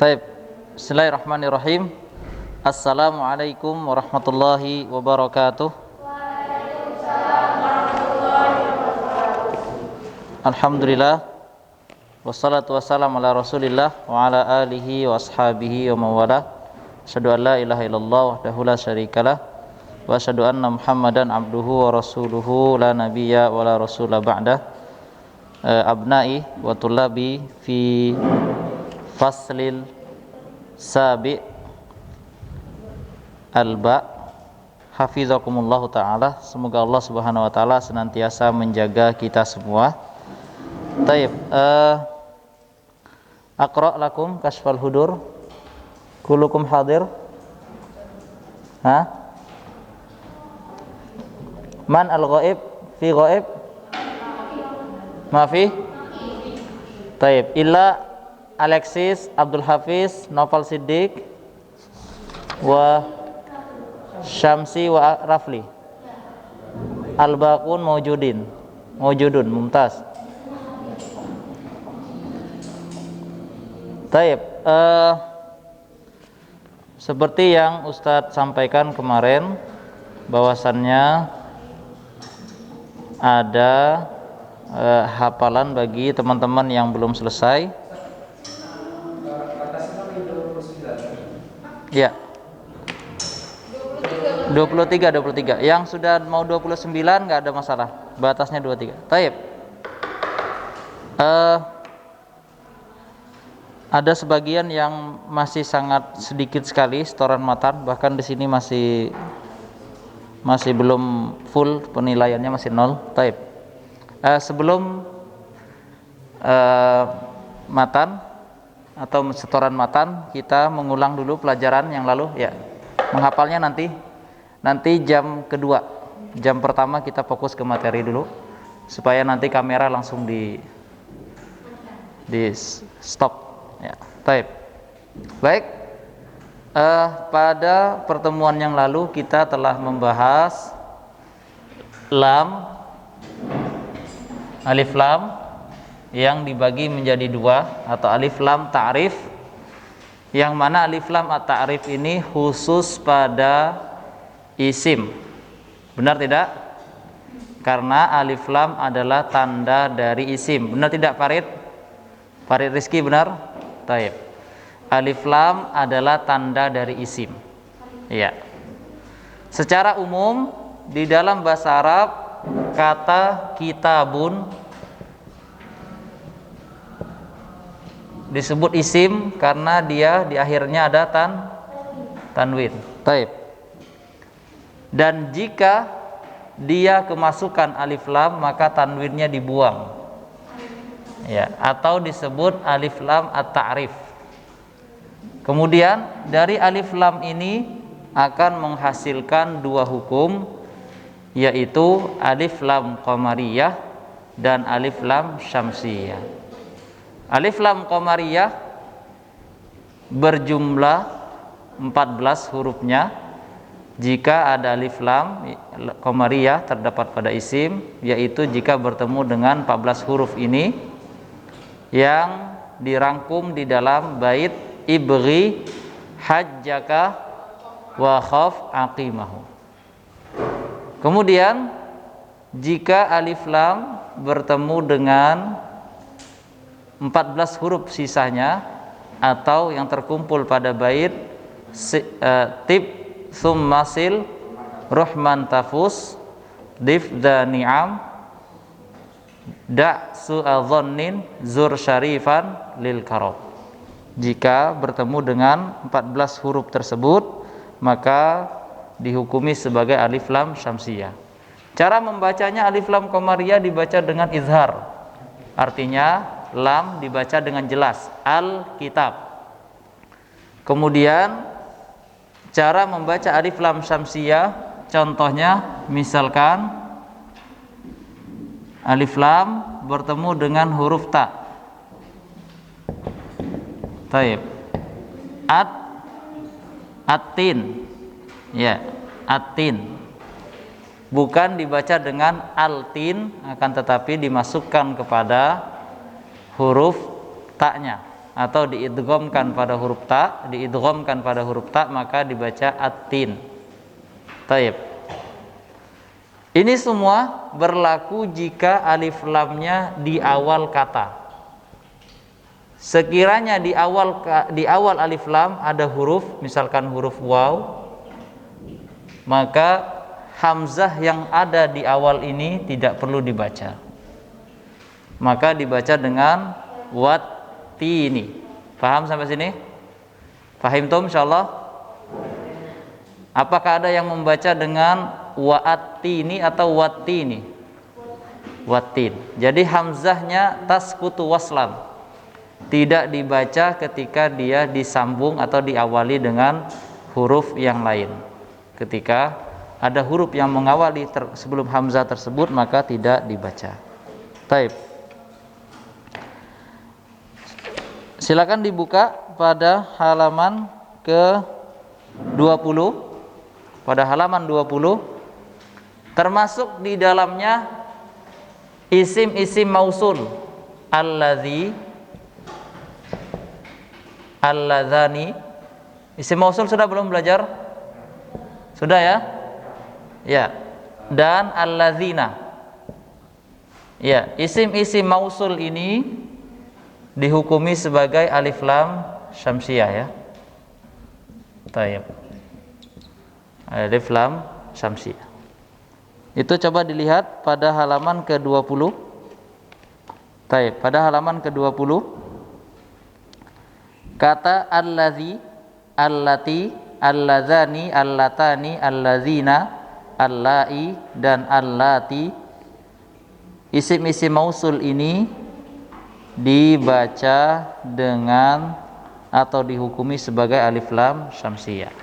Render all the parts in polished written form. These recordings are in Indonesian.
Taib. Bismillahirrahmanirrahim. Assalamualaikum warahmatullahi wabarakatuh. Alhamdulillah. Wassalatu wassalamu ala Rasulillah wa ala alihi wa ashabihi wa mawala. Asyhadu an la ilaha illallah wahdahu la syarikalah wa asyhadu anna Muhammadan abduhu wa rasuluhu la nabiyya wa la rasula ba'dah. Abnai wa tullabi fi faslil sabi alba hafizakumullahu ta'ala. Semoga Allah subhanahu wa ta'ala senantiasa menjaga kita semua. Taib. Aqra' lakum kasfal hudur. Kulukum hadir. Man al-ghaib fi ghaib? Mafi? Taib. Illa Alexis, Abdul Hafiz, Noval Siddiq, wa Syamsi wa Rafli. Al-Baqun Mawjudun, mumtaz. Taib. Seperti yang Ustadz sampaikan kemarin, bahwasannya ada hafalan bagi teman-teman yang belum selesai. Ya. 23. Yang sudah mau 29 enggak ada masalah. Batasnya 23. Taib. Ada sebagian yang masih sangat sedikit sekali setoran matan, bahkan di sini masih belum full, penilaiannya masih 0. Taib. Sebelum matan atau setoran matan, kita mengulang dulu pelajaran yang lalu ya. Menghafalnya nanti jam kedua. Jam pertama kita fokus ke materi dulu supaya nanti kamera langsung di stop ya. Baik. Pada pertemuan yang lalu kita telah membahas alif lam yang dibagi menjadi dua, atau alif lam ta'rif, yang mana alif lam at-ta'rif ini khusus pada isim. Benar tidak? Karena alif lam adalah tanda dari isim. Benar tidak Farid? Farid Rizky benar? Taib. Alif lam adalah tanda dari isim. Iya. Secara umum di dalam bahasa Arab kata kitabun disebut isim karena dia di akhirnya ada tanwin. Taib. Dan jika dia kemasukan alif lam maka tanwinnya dibuang. Ya, atau disebut alif lam at-ta'rif. Kemudian dari alif lam ini akan menghasilkan dua hukum, yaitu alif lam qamariyah dan alif lam syamsiyah. Alif lam qamariyah berjumlah 14 hurufnya. Jika ada alif lam qamariyah terdapat pada isim, yaitu jika bertemu dengan 14 huruf ini yang dirangkum di dalam bait ibghi hajjaka wa khaf aqimahu. Kemudian jika alif lam bertemu dengan 14 huruf sisanya atau yang terkumpul pada bait tib summasil ruhman tafus difda ni'am da su'adhannin zur syarifan lil karob. Jika bertemu dengan 14 huruf tersebut maka dihukumi sebagai alif lam syamsiyah. Cara membacanya alif lam qamariyah dibaca dengan izhar. Artinya lam dibaca dengan jelas, al-kitab. Kemudian cara membaca alif lam syamsiyah, contohnya misalkan alif lam bertemu dengan huruf ta. Taib. Atin. Ya, atin. Bukan dibaca dengan altin, akan tetapi dimasukkan kepada huruf taknya. atau diidghamkan pada huruf ta, maka dibaca at-tin. Taib. Ini semua berlaku jika alif lamnya di awal kata. Sekiranya di awal alif lam ada huruf, misalkan huruf waw, maka hamzah yang ada di awal ini tidak perlu dibaca. Maka dibaca dengan wattini. Paham sampai sini? Fahim tum insyaallah? Apakah ada yang membaca dengan wa'attini atau wattini? Wattin. Jadi hamzahnya tasqutu waslan. Tidak dibaca ketika dia disambung atau diawali dengan huruf yang lain. Ketika ada huruf yang mengawali sebelum hamzah tersebut, maka tidak dibaca. Baik. Silakan dibuka pada halaman ke-20. Pada halaman 20 termasuk di dalamnya isim-isim mausul alladzi, alladzani. Isim mausul sudah belum belajar? Sudah ya? Ya. Dan alladzina. Ya, isim-isim mausul ini dihukumi sebagai alif lam syamsiyah ya. Taib. Alif lam syamsiyah. Itu coba dilihat pada halaman ke-20. Taib, pada halaman ke-20 kata allazi, allati, allazani, allatani, allazina, allai dan allati, isim-isim mausul ini dibaca dengan atau dihukumi sebagai alif lam syamsiyah.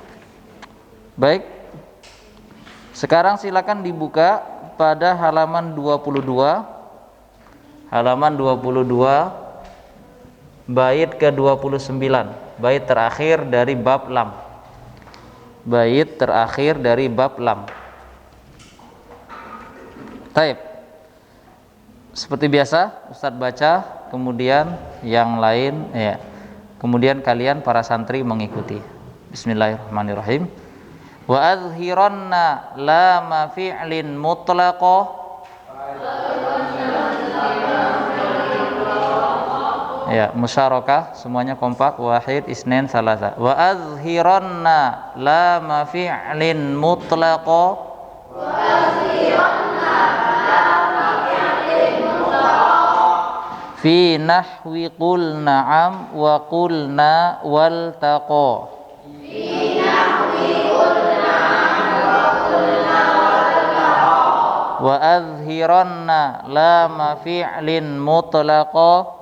Baik. Sekarang silakan dibuka pada halaman 22. Halaman 22 bait ke-29, bait terakhir dari bab lam. Bait terakhir dari bab lam. Taib. Seperti biasa, Ustadz baca, kemudian yang lain ya. Kemudian kalian para santri mengikuti. Bismillahirrahmanirrahim. Wa azhiranna lama fi'lin mutlaqah. Ya, musyarakah semuanya kompak. Wahid, isnain, salasa. Wa azhiranna lama fi'lin mutlaqah. Wa azhiranna lama fi'lin mutlaqah. Fi nahwi qul na'am wa qulna wal taqa. Fi nahwi qul na'am wa qulna wal taqa. Wa azhiranna lama fi'lin mutlaqah.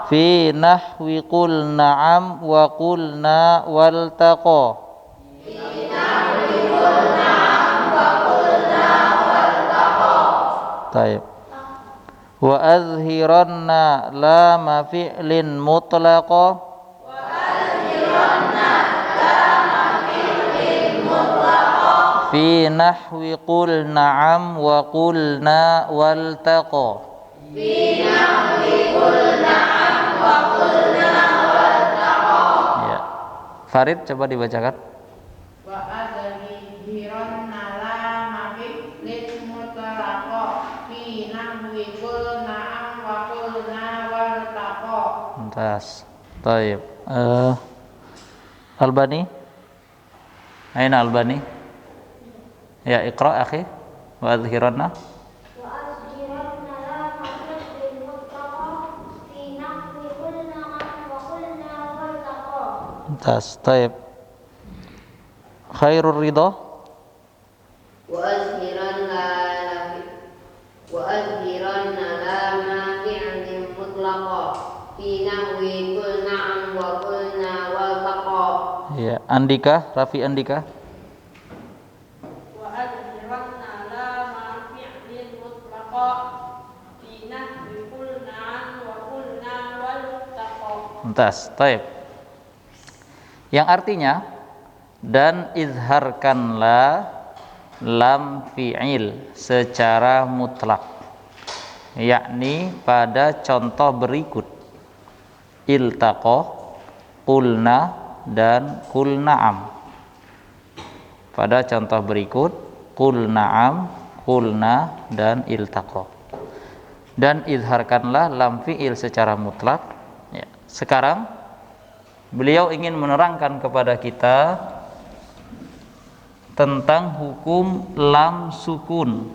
Fi nahwi qul na'am wa qulna wal taqa. Fi nahwi qul na'am wa qulna wal taqa. Taib. Wa azhiranna lama fi'lin mutlaqa. Wa azhiranna lama fi'lin mutlaqa. Fi nahwi qul na'am wa qulna wal taqa. Fi nahwi qul na'am. Ya. Farid coba dibacakan. Wa azhiranna lama fi'lin mutlaqah fi nahwi qul na'am wa qulna wal taqa. Muntas. Baik. Albani. Aina Albani? Ya, iqra akhi. Wa azhiranna. Muntas. Taib. Khairur ridha. Wa azhiranna lama fi'lin mutlaqa fi nahwi qul na'am wa qulna wal taqa. Ya, Andika, Rafi Andika. Wa azhiranna lama fi'lin mutlaqa fi nahwi qul na'am wa qulna wal taqa. Muntas. Taib. Yang artinya, dan izharkanlah lam fi'il secara mutlak. yakni pada contoh berikut: iltaqo, qulna, dan qul na'am. Pada contoh berikut qul na'am, qulna, dan iltaqo. Dan izharkanlah lam fi'il secara mutlak. Ya. Sekarang beliau ingin menerangkan kepada kita tentang hukum lam sukun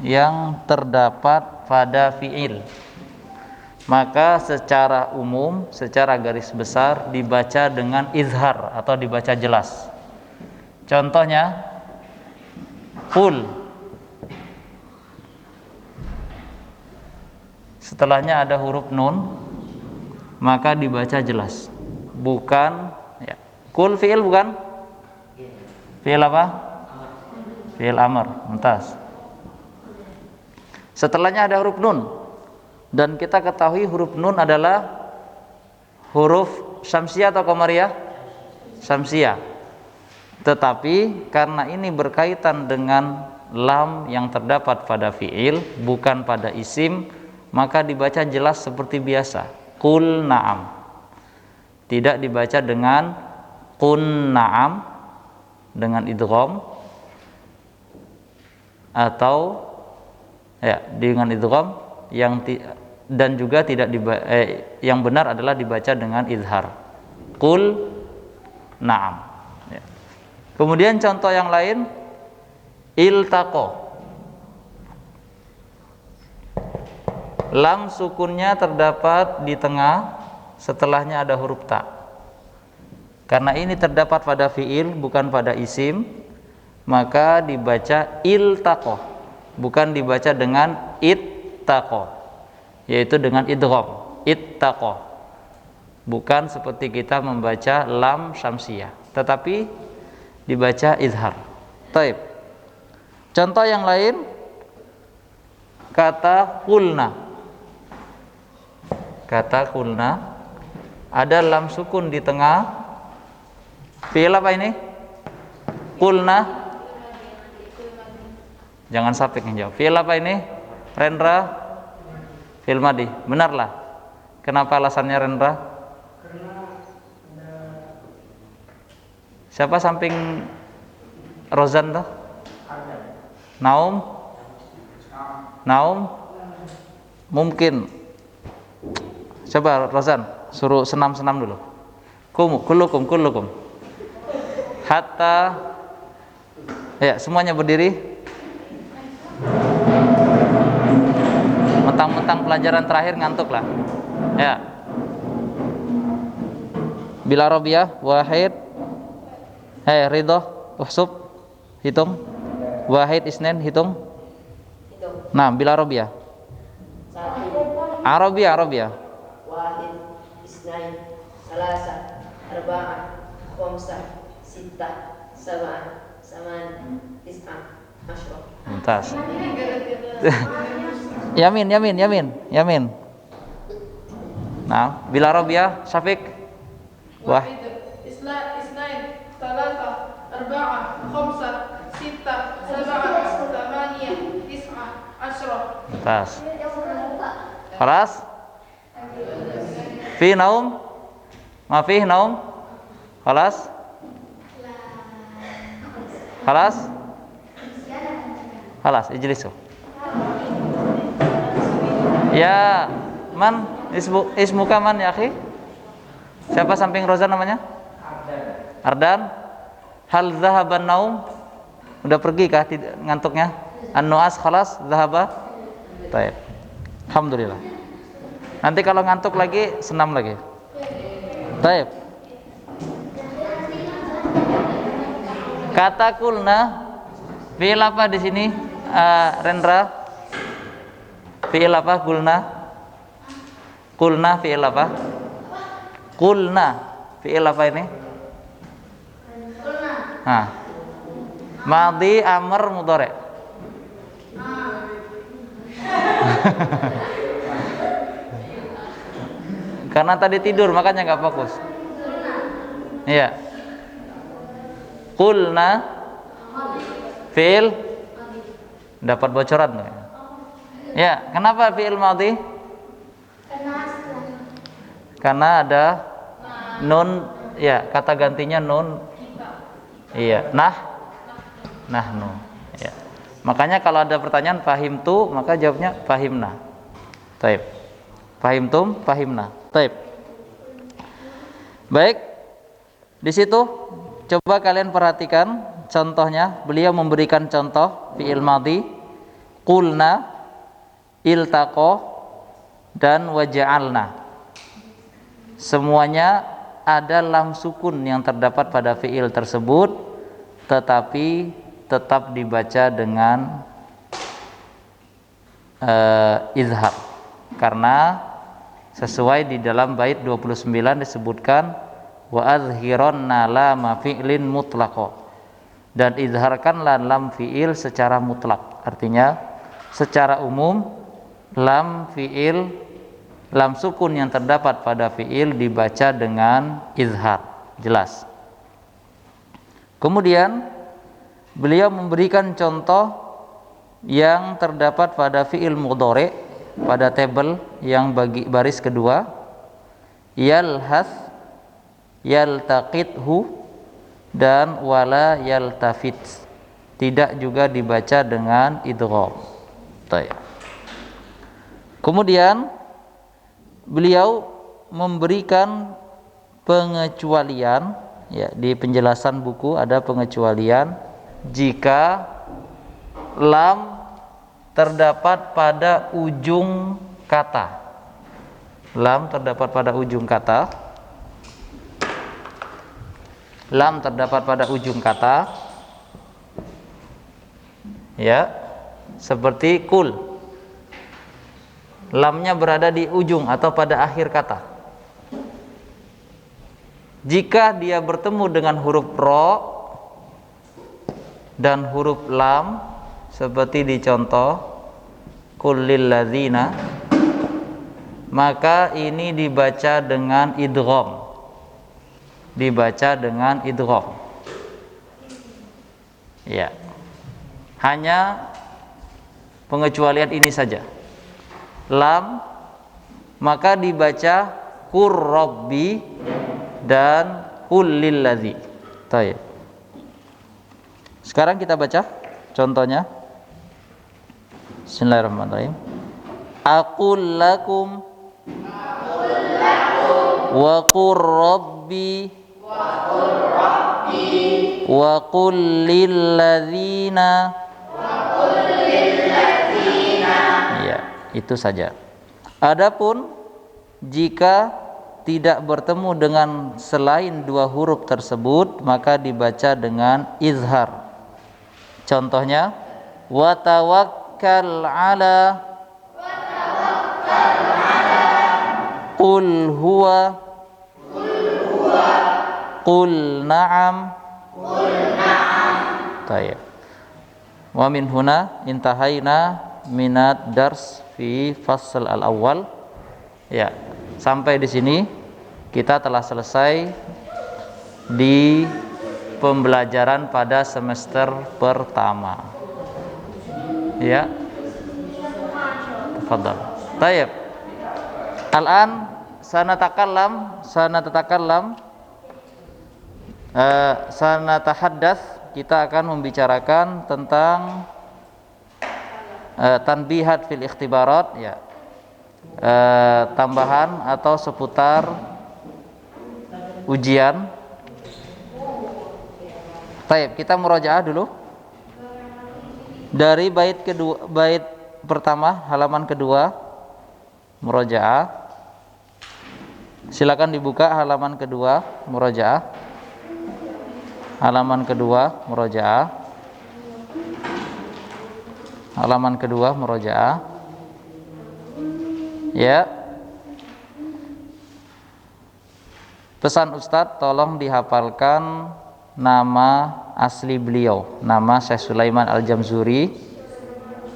yang terdapat pada fi'il. Maka secara umum, secara garis besar dibaca dengan izhar atau dibaca jelas. Contohnya qul, setelahnya ada huruf nun, maka dibaca jelas. Bukan ya. Qul fi'il bukan? Fi'il apa? Fi'il amr, mumtaz. Setelahnya ada huruf nun, dan kita ketahui huruf nun adalah huruf syamsiyah atau qamariyah? Syamsiyah. Tetapi karena ini berkaitan dengan lam yang terdapat pada fi'il, bukan pada isim, maka dibaca jelas seperti biasa, qul na'am. Tidak dibaca dengan qun na'am dengan idgham, atau ya dengan idgham dan juga tidak yang benar adalah dibaca dengan izhar, qul na'am. Ya. Kemudian contoh yang lain, iltaqo, lam sukunnya terdapat di tengah, setelahnya ada huruf ta. Karena ini terdapat pada fi'il bukan pada isim, maka dibaca iltaqo, bukan dibaca dengan ittaqo, yaitu dengan idgham, ittaqo. Bukan seperti kita membaca lam syamsiyah, tetapi dibaca izhar. Taib. Contoh yang lain, kata qulna. Kata qulna ada lam sukun di tengah. Fi'il apa ini? Qulna. Jangan sampai yang jawab. Fi'il apa ini? Rendra. Fi'il madi. Benarlah. Kenapa alasannya rendra? Siapa samping Rozan tuh? Naum? Naum? Mungkin. Coba Rozan, suruh senam-senam dulu. Kullukum. Hatta. Ya, semuanya berdiri. Mentang-mentang pelajaran terakhir ngantuk lah. Ya. Bila Robiah, wahid. Ridho, uhsub, hitung. Wahid, isnen, hitung. Nah, bila Robiah. Arabia. Wahid, isnain, salasa, arba'ah, khamsah, sittah, sab'ah, saman, tis'ah, asyra. Mumtaz. Yamin. Nah, bila Robiah, Syafiq. Wahid, isnain, salasa, arba'ah, khamsah, sittah, sab'ah, samaniyah, tis'ah, asyra. Mumtaz. Khalas? Fi naum? Ma fi naum? Khalas? Khalas, ijlisu. Ya, man ismuka man ya akhi? Siapa samping Rozan namanya? Ardan. Hal zahaban naum? Udah pergi kah ngantuknya? An-nu'as khalas zahaba? Baik. Alhamdulillah. Nanti kalau ngantuk lagi senam lagi. Baik. Kata kulna, fi'il apa di sini? Rendra. Fi'il apa kulna? Kulna fi'il apa? Kulna fi'il apa ini? Nah. Madhi, amr, mudhari'. Karena tadi tidur makanya nggak fokus. Iya. Qulna fi'il dapat bocoran. Ya, kenapa fi'il madhi? Karena ada nun, ya, kata gantinya nun. Iya, nahnu. Ya. Makanya kalau ada pertanyaan fahimtu, maka jawabnya fahimna. Taib. Fahimtum, fahimna. Taib. Baik. Di situ coba kalian perhatikan contohnya. Beliau memberikan contoh fi'il madhi, qulna, iltaqa, dan waja'alna. Semuanya ada lam sukun yang terdapat pada fi'il tersebut, tetapi tetap dibaca dengan izhar, karena sesuai di dalam bait 29 disebutkan wa azhiranna lama fi'lin mutlaqo, dan izharkanlah lam fi'il secara mutlak. Artinya secara umum lam fi'il, lam sukun yang terdapat pada fi'il dibaca dengan izhar, jelas. Kemudian beliau memberikan contoh yang terdapat pada fi'il mudhari pada tabel yang bagi baris kedua, yalhas, yaltaqithu, dan wala yaltafit, tidak juga dibaca dengan idgham. Kemudian beliau memberikan pengecualian, ya, di penjelasan buku ada pengecualian jika lam terdapat pada ujung kata. Lam terdapat pada ujung kata. Lam terdapat pada ujung kata. Ya, seperti kul. Lamnya berada di ujung atau pada akhir kata. Jika dia bertemu dengan huruf ro dan huruf lam, seperti di contoh kullil ladzina, maka ini dibaca dengan idgham. Dibaca dengan idgham. Ya. Hanya pengecualian ini saja. Lam maka dibaca qur rabbi dan qul lil ladzi. Baik. Sekarang kita baca contohnya. Bismillahirrahmanirrahim. Aqul lakum wa qur rabbi wa qul lil ladzina. Itu saja. Adapun jika tidak bertemu dengan selain dua huruf tersebut, maka dibaca dengan izhar. Contohnya wa tawakkal ala qul huwa qul na'am. Tayyib. Wa min huna intahaina minat dars fi fasl al-awwal. Ya, sampai di sini kita telah selesai di pembelajaran pada semester pertama. Ya. Tafadhal. Tayyib. Al-an sanatakallam sanatahaddath, kita akan membicarakan tentang tanbihat fil ikhtibarat, ya, tambahan atau seputar ujian. Baik, kita murajaah dulu dari bait kedua, bait pertama halaman kedua, murajaah. Silakan dibuka halaman kedua, murajaah. Halaman kedua, murajaah. Halaman kedua, murojaah. Ya. Pesan Ustadz, tolong dihafalkan nama asli beliau, nama Syekh Sulaiman Al-Jamzuri,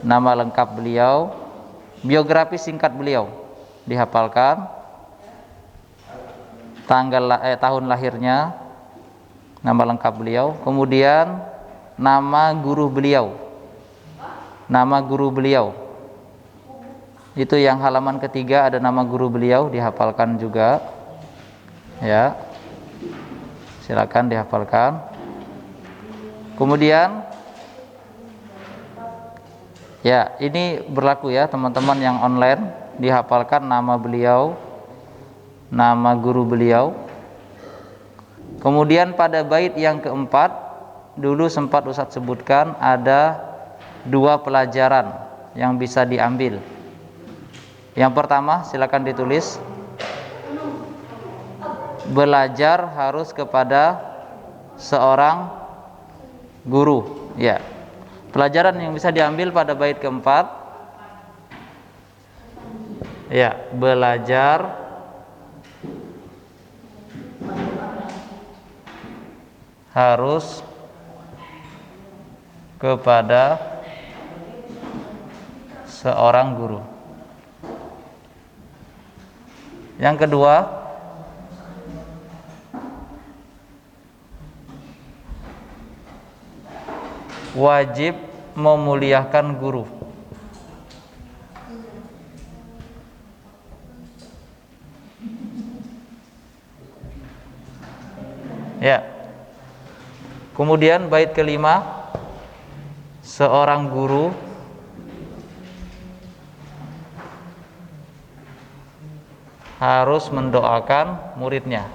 nama lengkap beliau, biografi singkat beliau dihafalkan, tahun lahirnya, nama lengkap beliau, kemudian nama guru beliau. Nama guru beliau. Itu yang halaman ketiga ada nama guru beliau, dihafalkan juga. Ya. Silakan dihafalkan. Kemudian ya, ini berlaku ya teman-teman yang online, dihafalkan nama beliau, nama guru beliau. Kemudian pada bait yang keempat, dulu sempat Ustadz sebutkan ada 2 pelajaran yang bisa diambil. Yang pertama, silakan ditulis. Belajar harus kepada seorang guru. Ya. Pelajaran yang bisa diambil pada bait keempat. Ya, belajar harus kepada seorang guru. Yang kedua, wajib memuliakan guru. Ya. Kemudian bait kelima, seorang guru harus mendoakan muridnya.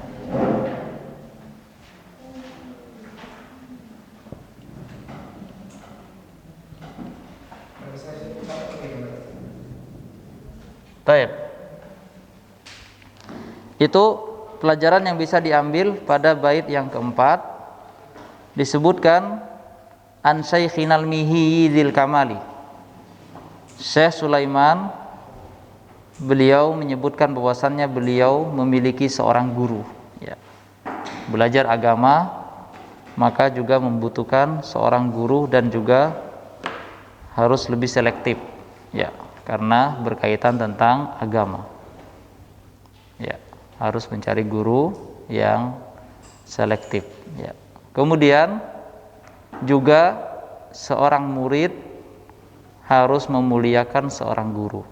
Baik. Itu pelajaran yang bisa diambil pada bait yang keempat. Disebutkan an Syaikhinal Mihiyyil Kamali. Syekh Sulaiman beliau menyebutkan bahwasannya beliau memiliki seorang guru. Ya. Belajar agama maka juga membutuhkan seorang guru dan juga harus lebih selektif. Ya, karena berkaitan tentang agama. Ya, harus mencari guru yang selektif. Ya. Kemudian juga seorang murid harus memuliakan seorang guru.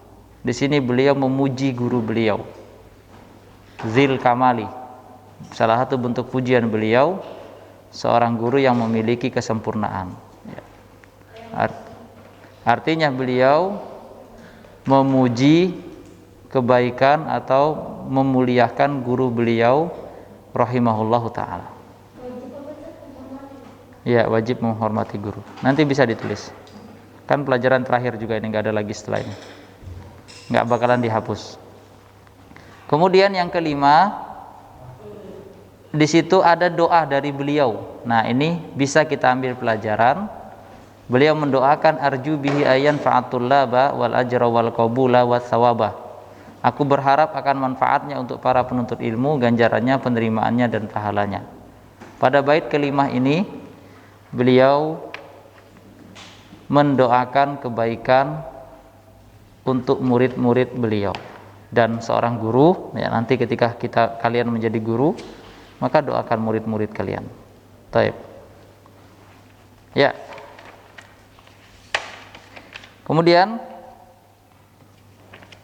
Di sini beliau memuji guru beliau, Zil Kamali. Salah satu bentuk pujian beliau, seorang guru yang memiliki kesempurnaan. Ya. Artinya beliau memuji kebaikan atau memuliakan guru beliau rahimahullahu ta'ala. Ya, wajib menghormati guru. Nanti bisa ditulis. Kan pelajaran terakhir juga ini, nggak ada lagi setelah ini. Nggak bakalan dihapus. Kemudian yang kelima, di situ ada doa dari beliau. Nah, ini bisa kita ambil pelajaran. Beliau mendoakan arju bihi ayan fa'atullaba wal ajra wal qabula was sawaba. Aku berharap akan manfaatnya untuk para penuntut ilmu, ganjarannya, penerimaannya dan pahalanya. Pada bait kelima ini beliau mendoakan kebaikan untuk murid-murid beliau dan seorang guru. Ya, nanti ketika kalian menjadi guru, maka doakan murid-murid kalian. Taib. Ya. Kemudian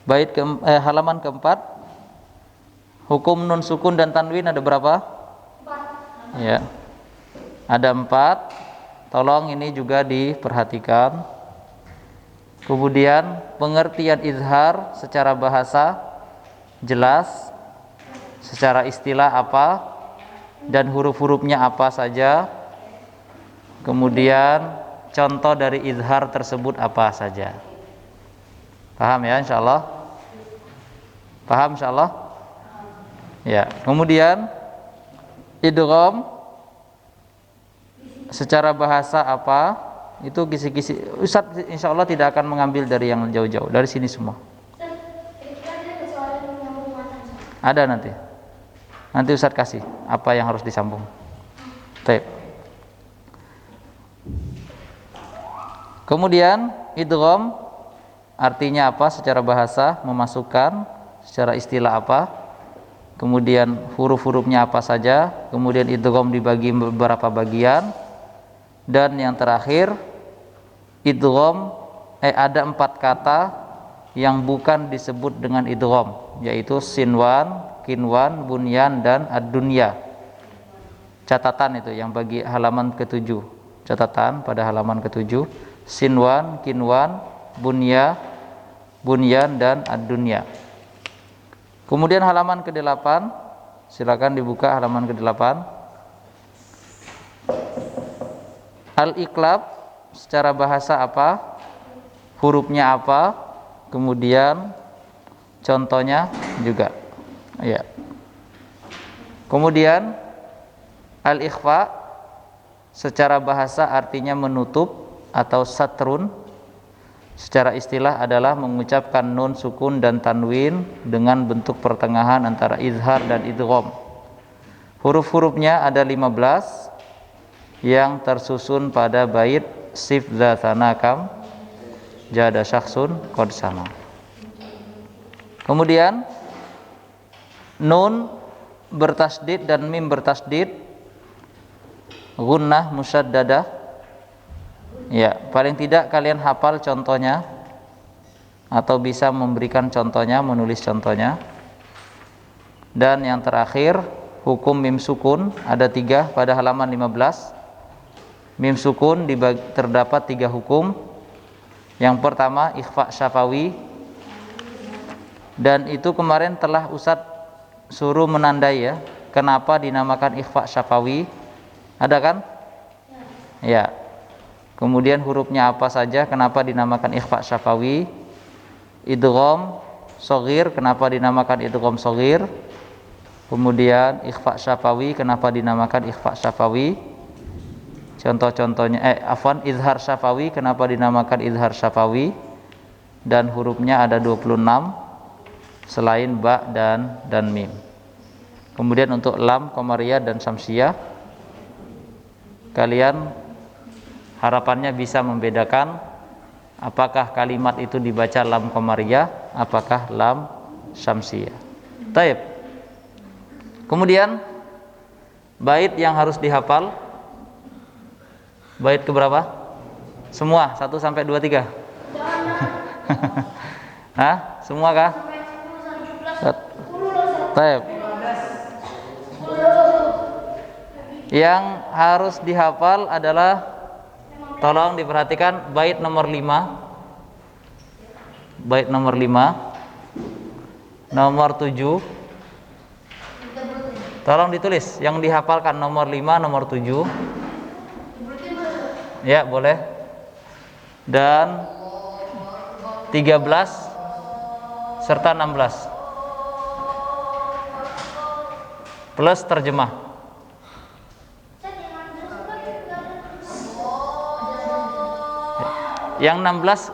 bait halaman keempat, hukum nun sukun dan tanwin ada berapa? 4. Ya. Ada 4. Tolong ini juga diperhatikan. Kemudian pengertian izhar secara bahasa jelas, secara istilah apa, dan huruf-hurufnya apa saja. Kemudian contoh dari izhar tersebut apa saja. Paham ya insyaallah? Paham insyaallah? Ya. Kemudian idgham secara bahasa apa, itu kisi-kisi. Ustaz insyaallah tidak akan mengambil dari yang jauh-jauh, dari sini semua. Ada nanti Ustaz kasih apa yang harus disambung. Baik. Kemudian idgham artinya apa secara bahasa, memasukkan, secara istilah apa, kemudian huruf-hurufnya apa saja, kemudian idgham dibagi beberapa bagian. Dan yang terakhir idgham ada 4 kata yang bukan disebut dengan idgham, yaitu sinwan, kinwan, bunyan, dan ad-dunya. Catatan itu yang bagi halaman ke-7. Catatan pada halaman ke-7. Sinwan, kinwan, bunyan, dan ad-dunya. Kemudian halaman ke-8, silakan dibuka halaman ke-8. Al-iqlab secara bahasa apa? Hurufnya apa? Kemudian contohnya juga. Ya. Kemudian al-ikhfa secara bahasa artinya menutup atau satrun. Secara istilah adalah mengucapkan nun sukun dan tanwin dengan bentuk pertengahan antara izhar dan idgham. Huruf-hurufnya ada 15 yang tersusun pada bait sif dzatana kam jada syakhsun qad sama. Kemudian nun bertasdid dan mim bertasdid, gunnah musyaddadah. Ya, paling tidak kalian hafal contohnya atau bisa memberikan contohnya, menulis contohnya. Dan yang terakhir, hukum mim sukun ada 3 pada halaman 15. Mim sukun terdapat 3 hukum. Yang pertama ikhfa syafawi, dan itu kemarin telah Ustadz suruh menandai ya, kenapa dinamakan ikhfa syafawi, ada kan? Ya. Kemudian hurufnya apa saja, kenapa dinamakan ikhfa syafawi? Idgham shaghir, kenapa dinamakan idgham shaghir? Kemudian ikhfa syafawi, kenapa dinamakan ikhfa syafawi? Contoh-contohnya izhar syafawi, kenapa dinamakan izhar syafawi? Dan hurufnya ada 26 selain ba dan mim. Kemudian untuk lam, qamariyah, dan syamsiyah, kalian harapannya bisa membedakan apakah kalimat itu dibaca lam qamariyah, apakah lam syamsiyah. Taib. Kemudian bait yang harus dihafal, bait keberapa? Semua 1 sampai 2 3. Hah? Semua kah? Taib. Yang harus dihafal adalah, tolong diperhatikan, bait nomor 5. Bait nomor 5. Nomor 7. Tolong ditulis yang dihafalkan nomor 5, nomor 7. Ya, boleh. Dan 13 serta 16. Plus terjemah. Yang 16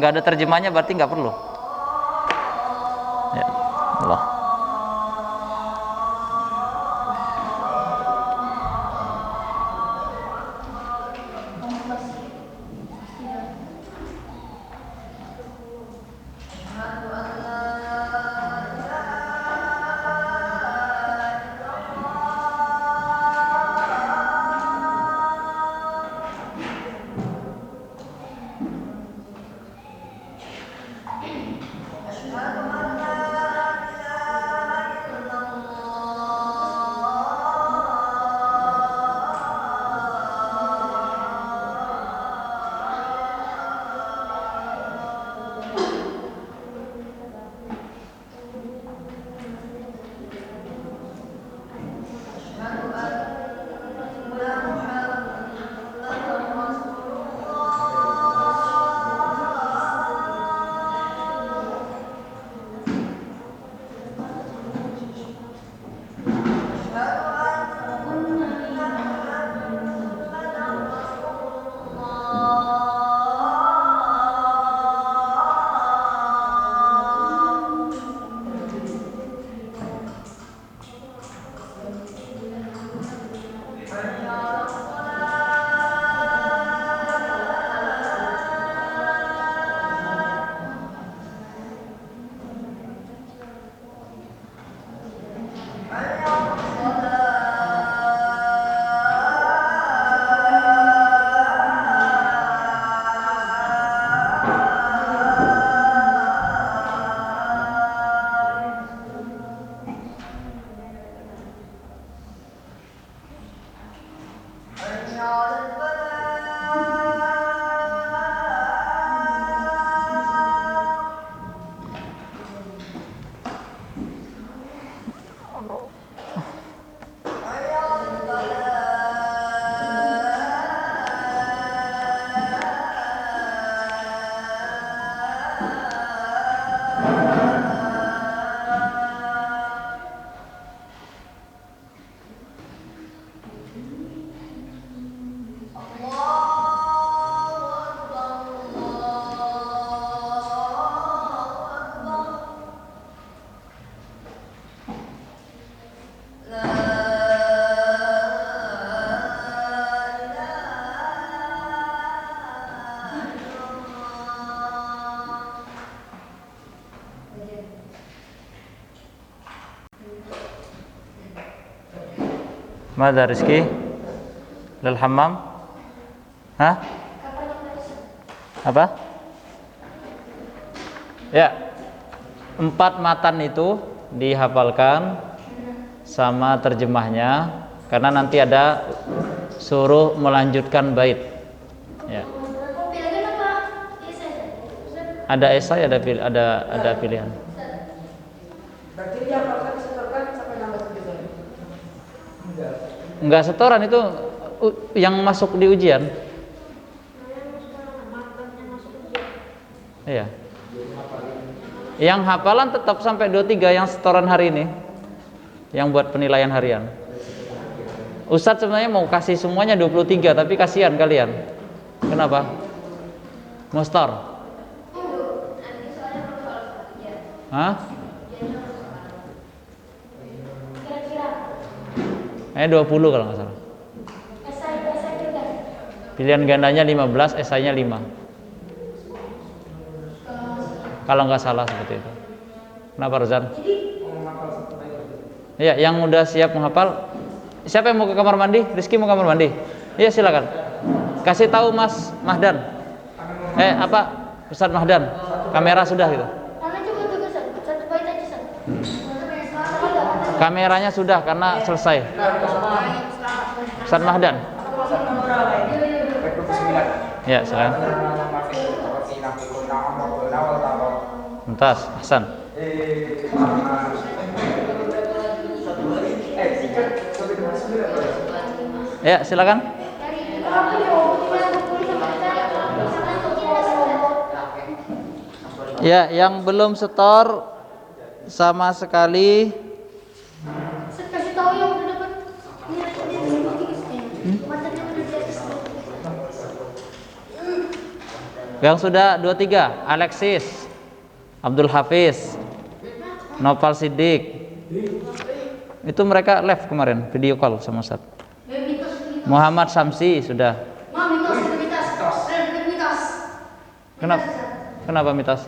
nggak ada terjemahnya, berarti nggak perlu. Ya, Allah. Mada Rizki? Lil hammam? Hah? Apa? Ya, 4 matan itu dihafalkan sama terjemahnya, karena nanti ada suruh melanjutkan bait. Ya. Ada esai, ada pilihan. Berarti yang akan disetorkan sampai nambah 3 kali? Enggak setoran, itu yang masuk di ujian. Iya. Yang hafalan tetap sampai 23 yang setoran hari ini. Yang buat penilaian harian. Ustadz sebenarnya mau kasih semuanya 23, tapi kasihan kalian. Kenapa? Mustar. Hah? 20 kalau nggak salah. Pilihan gandanya 15, esainya 5. Kalau nggak salah seperti itu. Kenapa Rozan? Iya, yang udah siap menghafal. Siapa yang mau ke kamar mandi? Rizky mau kamar mandi? Iya, silakan. Kasih tahu Mas Mahdan. Ustadz Mahdan. Kamera sudah gitu. Kameranya sudah karena selesai. Ustadz Mahdan. Ya, silakan. Muntas, Hasan. Ya, silakan. Ya, yang belum setor sama sekali. Kasih tahu yang udah dapat. Yang sudah 23, Alexis, Abdul Hafiz, Nopal Siddiq. Itu mereka live kemarin, video call sama Ustaz. Muhammad Samsi sudah. Kenapa? Kenapa mitos?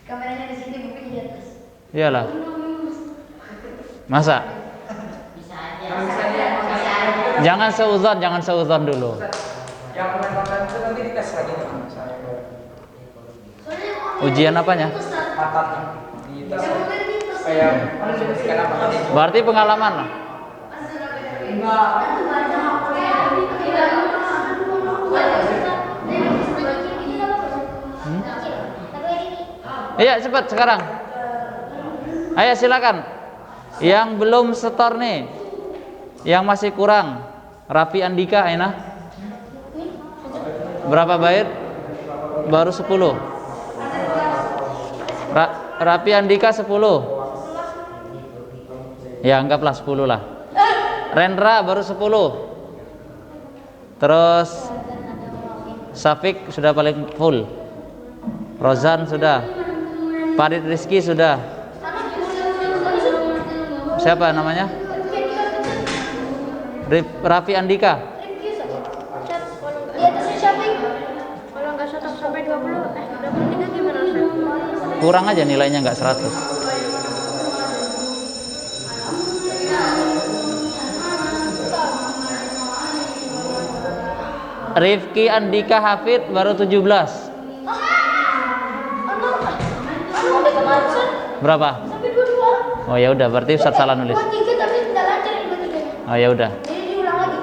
Kameranya di sini, bukan di atas. Iyalah. Masa? Jangan seuzon dulu. Yang menentukan itu nanti dites lagi teman saya. Ujian apanya? Matan dites. Kayak menunjukkan apa tadi? Berarti pengalaman lah. Enggak. Iya, cepat sekarang. Ayo silakan. Yang belum setor nih, yang masih kurang. Rafi Andika, Aina. Berapa bait? Baru 10. Rafi Andika 10. Ya, anggaplah 10 lah. Rendra baru 10. Terus Safik sudah paling full. Rozan sudah. Farid Rizki sudah. Siapa namanya? Rafi Andika. Di atasnya siapa? Kalau nggak setor sampai 23 gimana? Kurang aja nilainya, nggak 100. Rifki Andika Hafid baru 17. Berapa? Sampai 22. Oh ya udah, berarti Ustaz salah nulis. 23 tapi tidak lancar yang 23. Oh ya udah. Jadi diulang lagi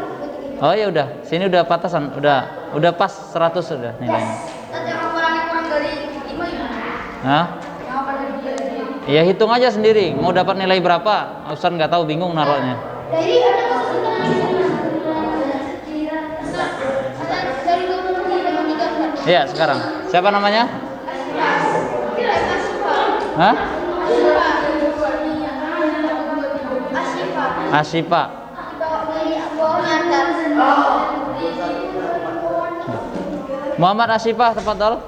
23. Oh ya udah, sini udah patasan, udah pas 100 sudah nilainya. Nanti yang kurangnya kurang dari 5 gimana? Hah? Yang apa dari Ya hitung aja sendiri, mau dapat nilai berapa? Ustaz nggak tahu, bingung naruhnya. dari ada dari 23. Iya, sekarang. Siapa namanya? Hah? Asipa. Muhammad Asifah, tafadhol.